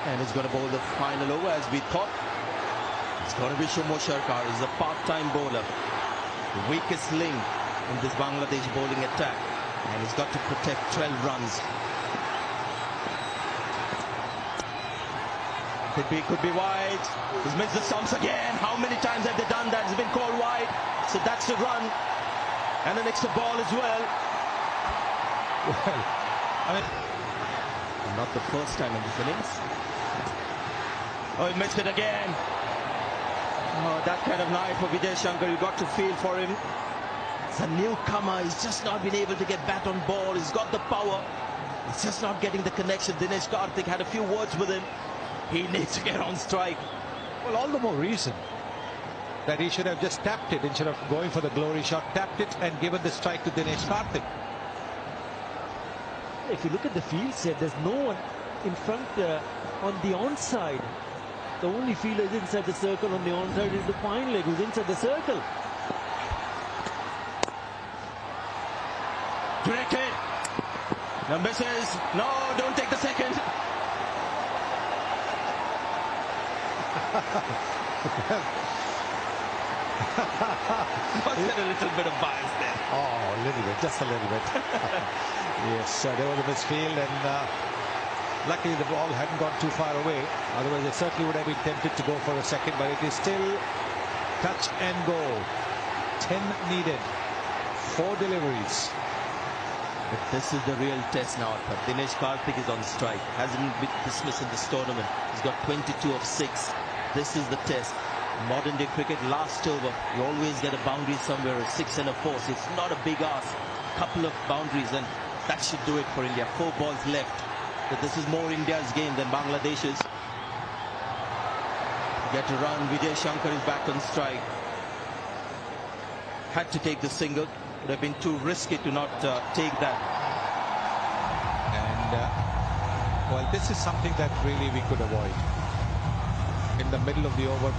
And he's going to bowl the final over as we thought. It's going to be Shomo Sharkar. He's a part-time bowler. The weakest link in this Bangladesh bowling attack. And he's got to protect 12 runs. Could be wide. He's missed the stumps again. How many times have they done that? It's been called wide. So that's a run. And an extra ball as well. Well, I mean, not the first time in this innings. Oh, he missed it again. Oh, that kind of knife for Vijay Shankar, you got to feel for him. It's a newcomer. He's just not been able to get bat on ball. He's got the power. He's just not getting the connection. Dinesh Karthik had a few words with him. He needs to get on strike. well, all the more reason that he should have just tapped it instead of going for the glory shot. Tapped it and given the strike to Dinesh Karthik. If you look at the field set, there's no one in front on the onside. The only fielder is inside the circle on the onside is the fine leg who's inside the circle. Directed. No misses. No, don't take the second. Was there a little bit of bias there? Oh, a little bit, just a little bit. Yes, there was a misfield, and luckily the ball hadn't gone too far away. Otherwise, they certainly would have been tempted to go for a second, but it is still touch and go. 10 needed, 4 deliveries. But this is the real test now. Dinesh Karthik is on strike. Hasn't been dismissed in this tournament. He's got 22 of 6. This is the test. Modern day cricket, last over, you always get a boundary somewhere, a 6 and a 4. So it's not a big ask. Couple of boundaries, and that should do it for India. 4 balls left. So this is more India's game than Bangladesh's. Get a run. Vijay Shankar is back on strike. Had to take the single. Would have been too risky to not take that. And well, this is something that really we could avoid. In the middle of the over,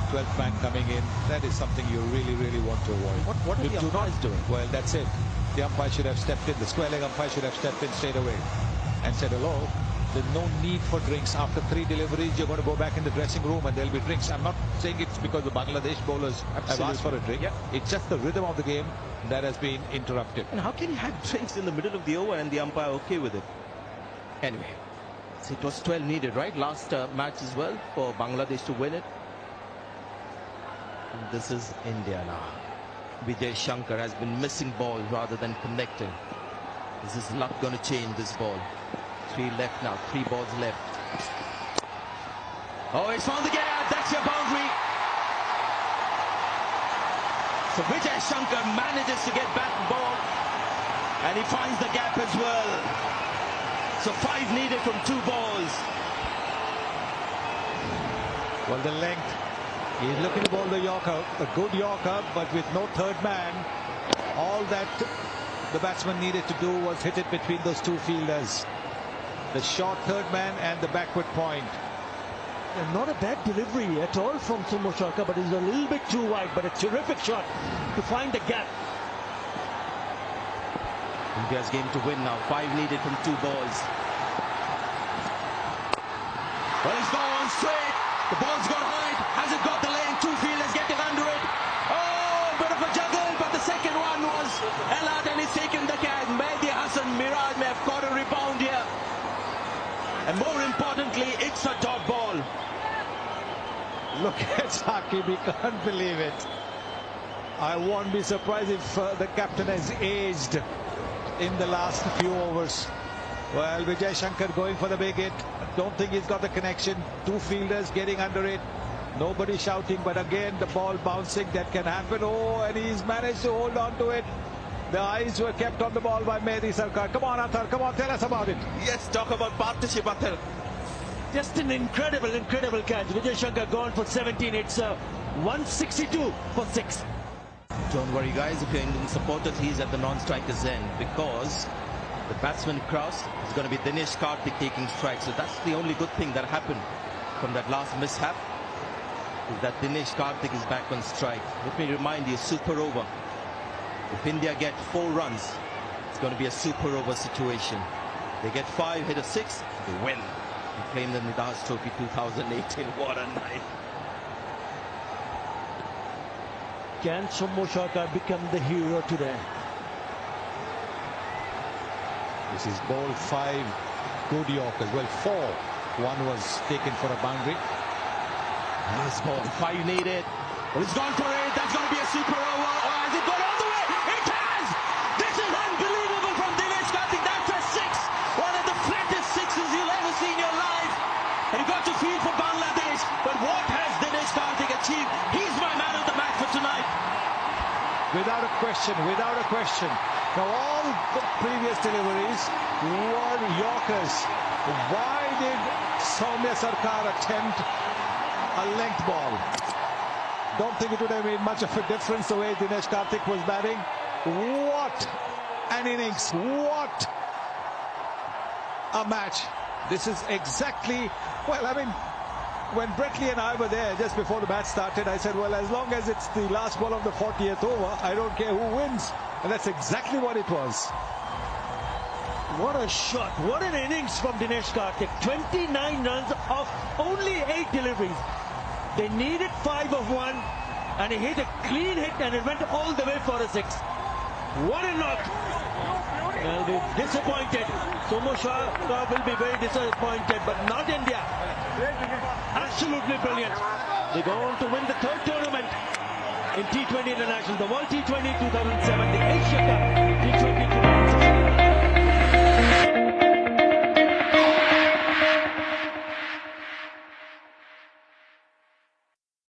12th man coming in, that is something you really want to avoid. What are the umpires doing? Well, that's it. The umpire should have stepped in. The square leg umpire should have stepped in straight away and said, hello, there's no need for drinks. After 3 deliveries, you're going to go back in the dressing room and there'll be drinks. I'm not saying it's because the Bangladesh bowlers have asked for a drink. Yeah. It's just the rhythm of the game that has been interrupted. And how can you have drinks in the middle of the over and the umpire okay with it? Anyway, so it was 12 needed, right? Last match as well for Bangladesh to win it. And this is India now. Vijay Shankar has been missing balls rather than connecting. Is his luck going to change this ball? 3 left now, 3 balls left. Oh, he's found the gap. That's your boundary. So Vijay Shankar manages to get back the ball, and he finds the gap as well. So 5 needed from 2 balls. Well, the length. He's looking to bowl the Yorker, a good Yorker, but with no third man. All that the batsman needed to do was hit it between those 2 fielders. The short third man and the backward point. And not a bad delivery at all from Shomo Sharkar, but it's a little bit too wide, but a terrific shot to find the gap. India's game to win now. 5 needed from 2 balls. Well, it's gone straight. The ball's gone high. Hasn't got the lane. 2 fielders getting under it. Oh, bit of a juggle, but the second one was allowed, and he's taken the catch. Mehdi Hasan Miraj may have caught a rebound here. And more importantly, it's a dot ball. Look at Saqib, he can't believe it. I won't be surprised if the captain has aged in the last few overs. Well, Vijay Shankar going for the big hit. Don't think he's got the connection. 2 fielders getting under it. Nobody shouting, but again the ball bouncing. That can happen. Oh, and he's managed to hold on to it. The eyes were kept on the ball by Mehdi Sarkar. Come on, Athar, come on, tell us about it. Yes, talk about partnership, Athar. Just an incredible catch. Vijay Shankar gone for 17. It's 162 for 6. Don't worry, guys. If you're Indian supporters, he's at the non-striker's end, because the batsman cross is going to be Dinesh Karthik taking strike. So that's the only good thing that happened from that last mishap, is that Dinesh Karthik is back on strike. Let me remind you, super over. If India get 4 runs, it's going to be a super over situation. They get 5, hit a 6, they win. He claimed the Nidas Trophy 2018. What a night. Can Somo Shaka become the hero today? This is ball 5 good Yorkers. Well, 4. One was taken for a boundary. Nice ball. 5 needed. Oh, he's gone for it. That's going to be a super over. Or has it gone all the way? It has! This is unbelievable from Dinesh Karthik. That's a 6. One of the flattest 6s you'll ever see in your life. And he got to feel for Bangladesh. But what has Dinesh Karthik achieved? He's my man of the match for tonight. Without a question, without a question. Now, all the previous deliveries were Yorkers. Why did Soumya Sarkar attempt a length ball? Don't think it would have made much of a difference the way Dinesh Karthik was batting. What an innings. What a match. This is exactly, well, I mean, when Brett Lee and I were there just before the match started, I said, well, as long as it's the last ball of the 40th over, I don't care who wins. And that's exactly what it was. What a shot. What an innings from Dinesh Karthik. 29 runs off only 8 deliveries. They needed 5 of 1 and he hit a clean hit and it went all the way for a 6. What a knock. Well, they're disappointed. Somo Shaka will be very disappointed, but not India. Absolutely brilliant. They go on to win the 3rd tournament in T20 International, the World T20 2007, the Asia Cup T20 tournament.